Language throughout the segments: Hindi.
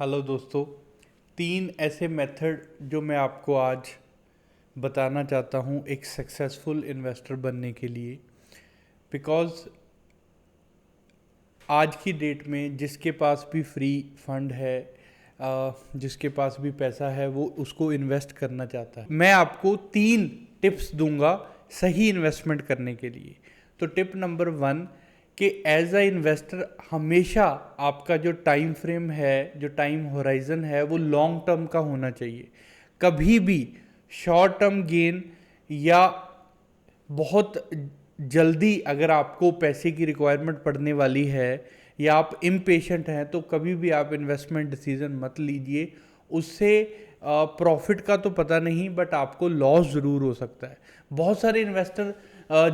हेलो दोस्तों, 3 ऐसे मेथड जो मैं आपको आज बताना चाहता हूँ एक सक्सेसफुल इन्वेस्टर बनने के लिए। बिकॉज़ आज की डेट में जिसके पास भी फ्री फंड है, जिसके पास भी पैसा है, वो उसको इन्वेस्ट करना चाहता है। मैं आपको 3 टिप्स दूंगा सही इन्वेस्टमेंट करने के लिए। तो टिप नंबर 1 कि एज अ इन्वेस्टर हमेशा आपका जो टाइम फ्रेम है, जो टाइम होराइजन है, वो लॉन्ग टर्म का होना चाहिए। कभी भी शॉर्ट टर्म गेन या बहुत जल्दी अगर आपको पैसे की रिक्वायरमेंट पड़ने वाली है या आप इम्पेशेंट हैं, तो कभी भी आप इन्वेस्टमेंट डिसीजन मत लीजिए। उससे प्रॉफिट का तो पता नहीं, बट आपको लॉस ज़रूर हो सकता है। बहुत सारे इन्वेस्टर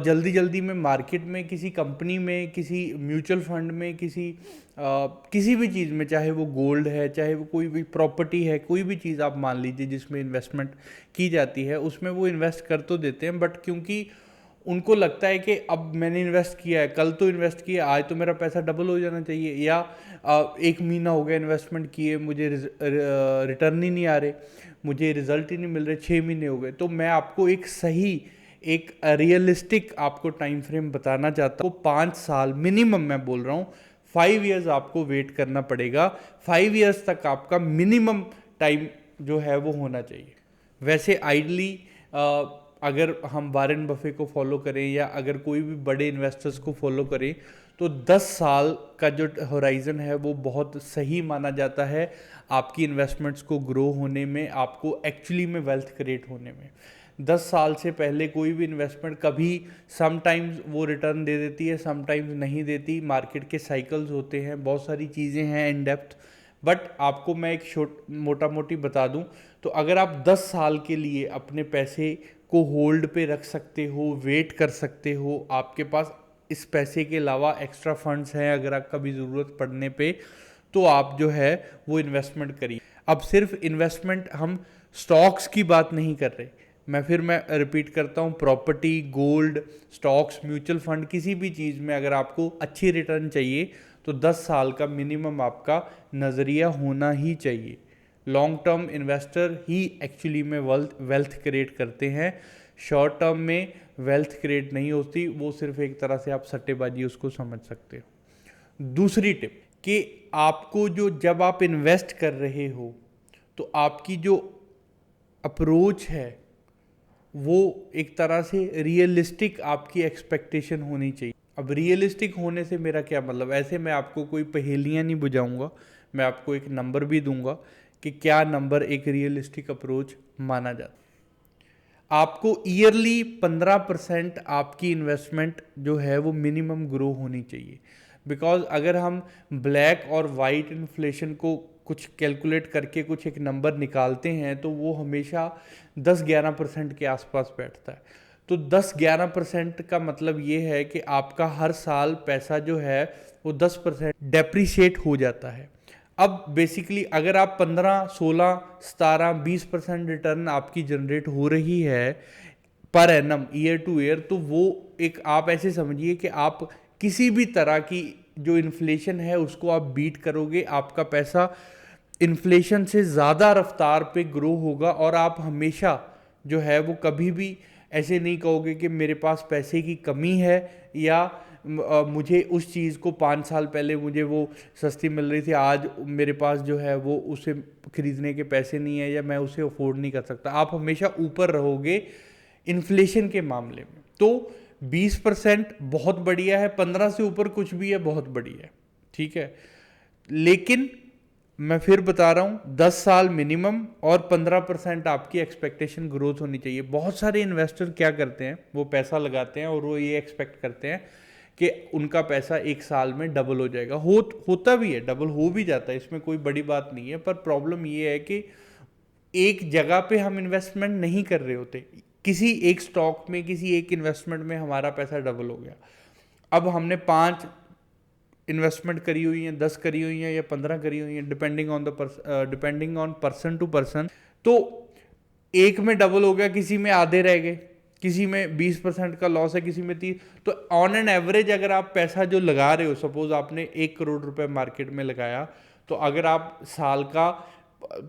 जल्दी जल्दी में मार्केट में, किसी कंपनी में, किसी म्यूचुअल फंड में, किसी भी चीज़ में, चाहे वो गोल्ड है, चाहे वो कोई भी प्रॉपर्टी है, कोई भी चीज़ आप मान लीजिए जिसमें इन्वेस्टमेंट की जाती है, उसमें वो इन्वेस्ट कर तो देते हैं, बट क्योंकि उनको लगता है कि अब मैंने इन्वेस्ट किया है, कल तो इन्वेस्ट किया, आज तो मेरा पैसा डबल हो जाना चाहिए, या 1 महीना हो गया इन्वेस्टमेंट किए, मुझे रिटर्न ही नहीं आ रहे, मुझे रिजल्ट ही नहीं मिल रहे, 6 महीने हो गए। तो मैं आपको एक सही, एक रियलिस्टिक आपको टाइम फ्रेम बताना चाहता हूँ। 5 साल मिनिमम, मैं बोल रहा हूँ 5 ईयर्स आपको वेट करना पड़ेगा। 5 ईयर्स तक आपका मिनिमम टाइम जो है वो होना चाहिए। वैसे आइडली अगर हम वारेन बफे को फॉलो करें या अगर कोई भी बड़े इन्वेस्टर्स को फॉलो करें, तो 10 साल का जो होराइजन है वो बहुत सही माना जाता है आपकी इन्वेस्टमेंट्स को ग्रो होने में, आपको एक्चुअली में वेल्थ क्रिएट होने में। 10 साल से पहले कोई भी इन्वेस्टमेंट कभी, समटाइम्स वो रिटर्न दे देती है, समटाइम्स नहीं देती। मार्केट के साइकिल्स होते हैं, बहुत सारी चीज़ें हैं इन डेप्थ। बट आपको मैं एक मोटा मोटी बता दूं, तो अगर आप 10 साल के लिए अपने पैसे को होल्ड पे रख सकते हो, वेट कर सकते हो, आपके पास इस पैसे के अलावा एक्स्ट्रा फंड्स हैं अगर आप कभी ज़रूरत पड़ने पे, तो आप जो है वो इन्वेस्टमेंट करिए। अब सिर्फ इन्वेस्टमेंट, हम स्टॉक्स की बात नहीं कर रहे। मैं रिपीट करता हूँ, property, gold, stocks, mutual fund, किसी भी चीज़ में अगर आपको अच्छी रिटर्न चाहिए तो 10 साल का मिनिमम आपका नज़रिया होना ही चाहिए। लॉन्ग टर्म इन्वेस्टर ही एक्चुअली में वेल्थ क्रिएट करते हैं। शॉर्ट टर्म में वेल्थ क्रिएट नहीं होती, वो सिर्फ एक तरह से आप सट्टेबाजी उसको समझ सकते हो। दूसरी टिप कि आपको जो, जब आप इन्वेस्ट कर रहे हो, तो आपकी जो अप्रोच है वो एक तरह से रियलिस्टिक आपकी एक्सपेक्टेशन होनी चाहिए। अब रियलिस्टिक होने से मेरा क्या मतलब, ऐसे मैं आपको कोई पहेलियाँ नहीं बुझाऊंगा, मैं आपको एक नंबर भी दूंगा कि क्या नंबर एक रियलिस्टिक अप्रोच माना जाता है। आपको ईयरली 15% आपकी इन्वेस्टमेंट जो है वो मिनिमम ग्रो होनी चाहिए। बिकॉज अगर हम ब्लैक और वाइट इन्फ्लेशन को कुछ कैलकुलेट करके कुछ एक नंबर निकालते हैं, तो वो हमेशा 10-11% के आसपास बैठता है। तो 10-11% का मतलब ये है कि आपका हर साल पैसा जो है वो 10% डेप्रीशिएट हो जाता है। अब बेसिकली अगर आप 15, 16, 17, 20% रिटर्न आपकी जनरेट हो रही है per annum, year two year, तो वो एक, आप ऐसे समझिए कि आप किसी भी तरह की जो इन्फ्लेशन है उसको आप बीट करोगे। आपका पैसा इन्फ्लेशन से ज़्यादा रफ्तार पे ग्रो होगा और आप हमेशा जो है वो कभी भी ऐसे नहीं कहोगे कि मेरे पास पैसे की कमी है, या मुझे उस चीज़ को 5 साल पहले मुझे वो सस्ती मिल रही थी, आज मेरे पास जो है वो उसे खरीदने के पैसे नहीं है, या मैं उसे अफोर्ड नहीं कर सकता। आप हमेशा ऊपर रहोगे इन्फ्लेशन के मामले में। तो 20% बहुत बढ़िया है, 15 से ऊपर कुछ भी है बहुत बढ़िया है, ठीक है। लेकिन मैं फिर बता रहा हूँ, 10 साल मिनिमम और 15% आपकी एक्सपेक्टेशन ग्रोथ होनी चाहिए। बहुत सारे इन्वेस्टर क्या करते हैं, वो पैसा लगाते हैं और वो ये एक्सपेक्ट करते हैं कि उनका पैसा 1 साल में डबल हो जाएगा। होता भी है, डबल हो भी जाता है, इसमें कोई बड़ी बात नहीं है। पर प्रॉब्लम ये है कि एक जगह पे हम इन्वेस्टमेंट नहीं कर रहे होते। किसी एक स्टॉक में, किसी एक इन्वेस्टमेंट में हमारा पैसा डबल हो गया। अब हमने 5 इन्वेस्टमेंट करी हुई हैं, 10 करी हुई हैं या 15 करी हुई हैं, depending on person to person. तो एक में डबल हो गया, किसी में आधे रह गए, किसी में 20% का लॉस है, किसी में 30। तो ऑन एन एवरेज अगर आप पैसा जो लगा रहे हो, सपोज आपने 1 करोड़ रुपए मार्केट में लगाया, तो अगर आप साल का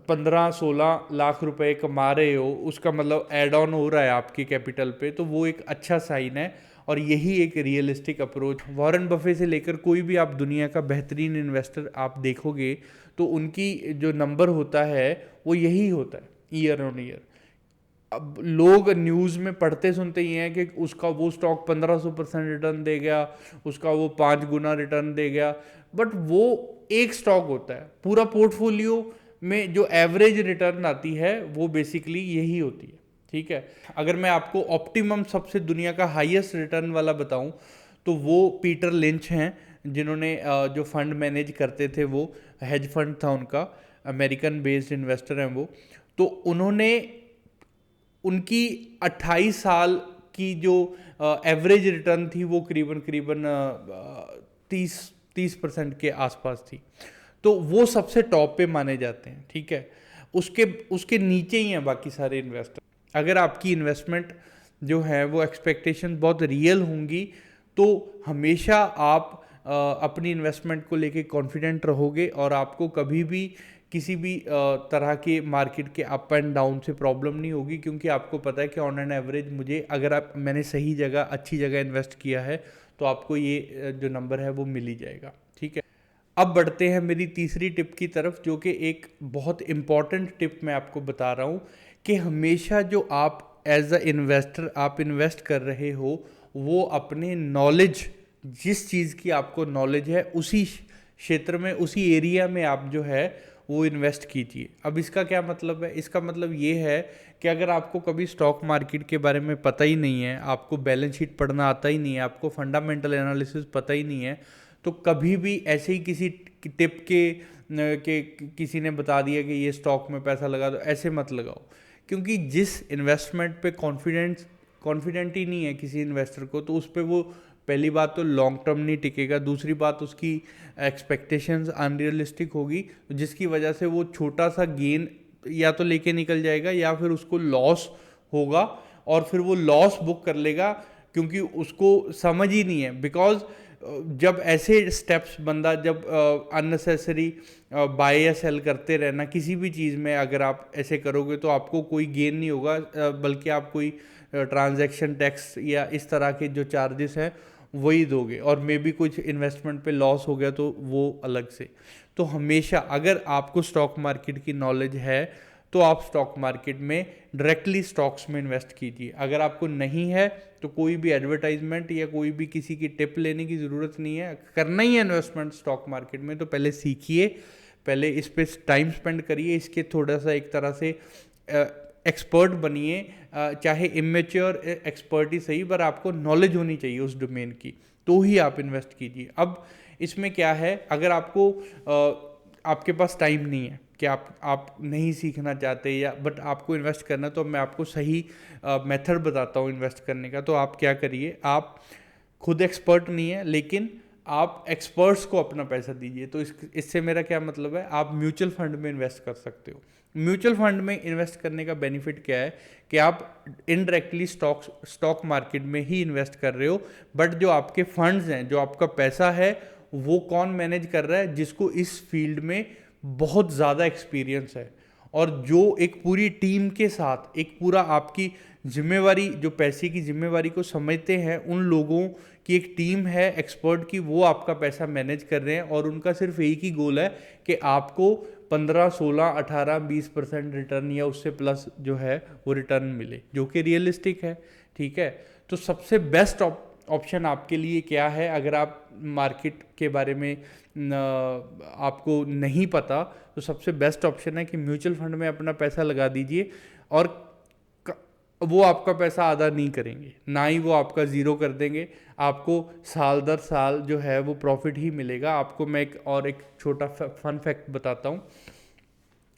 15-16 लाख रुपए कमा रहे हो, उसका मतलब एड ऑन हो रहा है आपकी कैपिटल पे, तो वो एक अच्छा साइन है। और यही एक रियलिस्टिक अप्रोच, वॉरेन बफे से लेकर कोई भी आप दुनिया का बेहतरीन इन्वेस्टर आप देखोगे तो उनकी जो नंबर होता है वो यही होता है, ईयर ऑन ईयर। अब लोग न्यूज़ में पढ़ते सुनते ही हैं कि उसका वो स्टॉक 1500% रिटर्न दे गया, उसका वो 5 गुना रिटर्न दे गया, बट वो एक स्टॉक होता है। पूरा पोर्टफोलियो में जो एवरेज रिटर्न आती है वो बेसिकली यही होती है, ठीक है। अगर मैं आपको ऑप्टिमम सबसे दुनिया का हाईएस्ट रिटर्न वाला बताऊं तो वो पीटर लिंच हैं, जिन्होंने जो फंड मैनेज करते थे, वो हेज फंड था उनका, अमेरिकन बेस्ड इन्वेस्टर हैं वो। तो उन्होंने उनकी 28 साल की जो एवरेज रिटर्न थी वो करीबन 30% के आसपास थी। तो वो सबसे टॉप पे माने जाते हैं, ठीक है। उसके उसके नीचे ही हैं बाकी सारे इन्वेस्टर। अगर आपकी इन्वेस्टमेंट जो है वो एक्सपेक्टेशन बहुत रियल होंगी तो हमेशा आप अपनी इन्वेस्टमेंट को लेके कॉन्फिडेंट रहोगे और आपको कभी भी किसी भी तरह के मार्केट के अप एंड डाउन से प्रॉब्लम नहीं होगी, क्योंकि आपको पता है कि ऑन एन एवरेज मुझे अगर मैंने सही जगह अच्छी जगह इन्वेस्ट किया है तो आपको ये जो नंबर है वो मिल ही जाएगा, ठीक है। अब बढ़ते हैं मेरी तीसरी टिप की तरफ, जो कि एक बहुत इंपॉर्टेंट टिप मैं आपको बता रहा हूँ कि हमेशा जो आप एज अ इन्वेस्टर आप इन्वेस्ट कर रहे हो वो अपने नॉलेज, जिस चीज़ की आपको नॉलेज है उसी क्षेत्र में, उसी एरिया में आप जो है वो इन्वेस्ट कीजिए। अब इसका क्या मतलब है? इसका मतलब ये है कि अगर आपको कभी स्टॉक मार्केट के बारे में पता ही नहीं है, आपको बैलेंस शीट पढ़ना आता ही नहीं है, आपको फंडामेंटल एनालिसिस पता ही नहीं है, तो कभी भी ऐसे ही किसी टिप के किसी ने बता दिया कि ये स्टॉक में पैसा लगा दो, ऐसे मत लगाओ। क्योंकि जिस इन्वेस्टमेंट पे कॉन्फिडेंट ही नहीं है किसी इन्वेस्टर को, तो उस पर वो पहली बात तो लॉन्ग टर्म नहीं टिकेगा, दूसरी बात उसकी एक्सपेक्टेशंस अनरियलिस्टिक होगी, जिसकी वजह से वो छोटा सा गेन या तो लेके निकल जाएगा या फिर उसको लॉस होगा और फिर वो लॉस बुक कर लेगा, क्योंकि उसको समझ ही नहीं है। बिकॉज जब ऐसे स्टेप्स बंदा जब अननेसेसरी बाय या सेल करते रहना किसी भी चीज़ में, अगर आप ऐसे करोगे तो आपको कोई गेन नहीं होगा, बल्कि आप कोई ट्रांजैक्शन टैक्स या इस तरह के जो चार्जेस हैं वही दोगे, और मे बी कुछ इन्वेस्टमेंट पे लॉस हो गया तो वो अलग से। तो हमेशा अगर आपको स्टॉक मार्केट की नॉलेज है तो आप स्टॉक मार्केट में डायरेक्टली स्टॉक्स में इन्वेस्ट कीजिए। अगर आपको नहीं है तो कोई भी एडवर्टाइजमेंट या कोई भी किसी की टिप लेने की ज़रूरत नहीं है। करना ही है इन्वेस्टमेंट स्टॉक मार्केट में तो पहले सीखिए, पहले इस पर टाइम स्पेंड करिए, इसके थोड़ा सा एक तरह से एक्सपर्ट बनिए, चाहे इमेच्योर एक्सपर्ट ही सही, पर आपको नॉलेज होनी चाहिए उस डोमेन की, तो ही आप इन्वेस्ट कीजिए। अब इसमें क्या है, अगर आपको आपके पास टाइम नहीं है कि आप नहीं सीखना चाहते या बट आपको इन्वेस्ट करना, तो मैं आपको सही मेथड बताता हूँ इन्वेस्ट करने का। तो आप क्या करिए, आप खुद एक्सपर्ट नहीं है लेकिन आप एक्सपर्ट्स को अपना पैसा दीजिए। तो इससे मेरा क्या मतलब है, आप म्यूचुअल फंड में इन्वेस्ट कर सकते हो। म्यूचुअल फंड में इन्वेस्ट करने का बेनिफिट क्या है कि आप इनडायरेक्टली स्टॉक मार्केट में ही इन्वेस्ट कर रहे हो, बट जो आपके फंड्स हैं, जो आपका पैसा है, वो कौन मैनेज कर रहा है, जिसको इस फील्ड में बहुत ज़्यादा एक्सपीरियंस है और जो एक पूरी टीम के साथ एक पूरा आपकी जिम्मेवारी, जो पैसे की जिम्मेवारी को समझते हैं, उन लोगों की एक टीम है एक्सपर्ट की, वो आपका पैसा मैनेज कर रहे हैं और उनका सिर्फ एक ही गोल है कि आपको 15, 16, 18, 20% रिटर्न या उससे प्लस जो है वो रिटर्न मिले, जो कि रियलिस्टिक है, ठीक है। तो सबसे बेस्ट ऑप्शन आपके लिए क्या है, अगर आप मार्केट के बारे में आपको नहीं पता, तो सबसे बेस्ट ऑप्शन है कि म्यूचुअल फंड में अपना पैसा लगा दीजिए और वो आपका पैसा आधा नहीं करेंगे, ना ही वो आपका ज़ीरो कर देंगे। आपको साल दर साल जो है वो प्रॉफिट ही मिलेगा। आपको मैं एक छोटा फन फैक्ट बताता हूँ।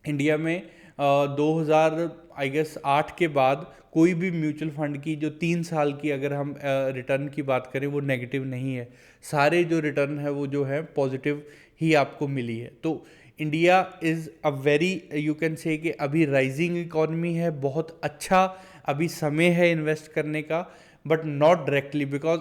इंडिया में 2008 के बाद कोई भी म्यूचुअल फंड की जो 3 साल की अगर हम रिटर्न की बात करें वो नेगेटिव नहीं है, सारे जो रिटर्न है वो जो है पॉजिटिव ही आपको मिली है। तो India is a very, you can say कि अभी राइजिंग इकॉनमी है, बहुत अच्छा अभी समय है इन्वेस्ट करने का, बट नॉट डायरेक्टली, बिकॉज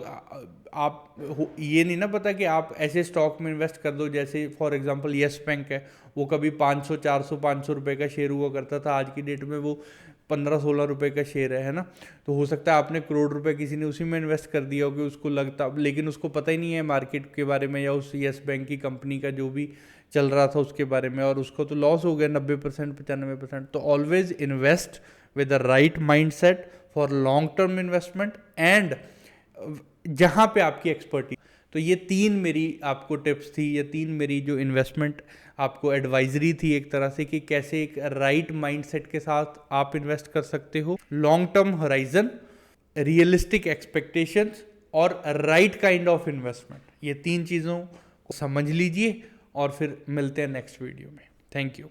ये नहीं ना पता कि आप ऐसे स्टॉक में इन्वेस्ट कर दो, जैसे फॉर एग्जांपल यस बैंक है, वो कभी 500 400 500 रुपए का शेयर हुआ करता था, आज की डेट में वो 15-16 रुपए का शेयर है ना। तो हो सकता है आपने करोड़ रुपए किसी ने उसी में इन्वेस्ट कर दिया हो कि उसको लगता, लेकिन उसको पता ही नहीं है मार्केट के बारे में या उस यस बैंक की कंपनी का जो भी चल रहा था उसके बारे में, और उसको तो लॉस हो गया 90% 95%। तो always invest with the right mind set for long term investment and जहाँ पे आपकी एक्सपर्टीज। तो ये 3 मेरी आपको टिप्स थी, ये 3 मेरी जो इन्वेस्टमेंट आपको एडवाइजरी थी एक तरह से, कि कैसे एक राइट माइंडसेट के साथ आप इन्वेस्ट कर सकते हो, long term horizon, realistic expectations और राइट काइंड ऑफ इन्वेस्टमेंट। ये 3 चीज़ों को समझ लीजिए और फिर मिलते हैं नेक्स्ट वीडियो में। Thank you.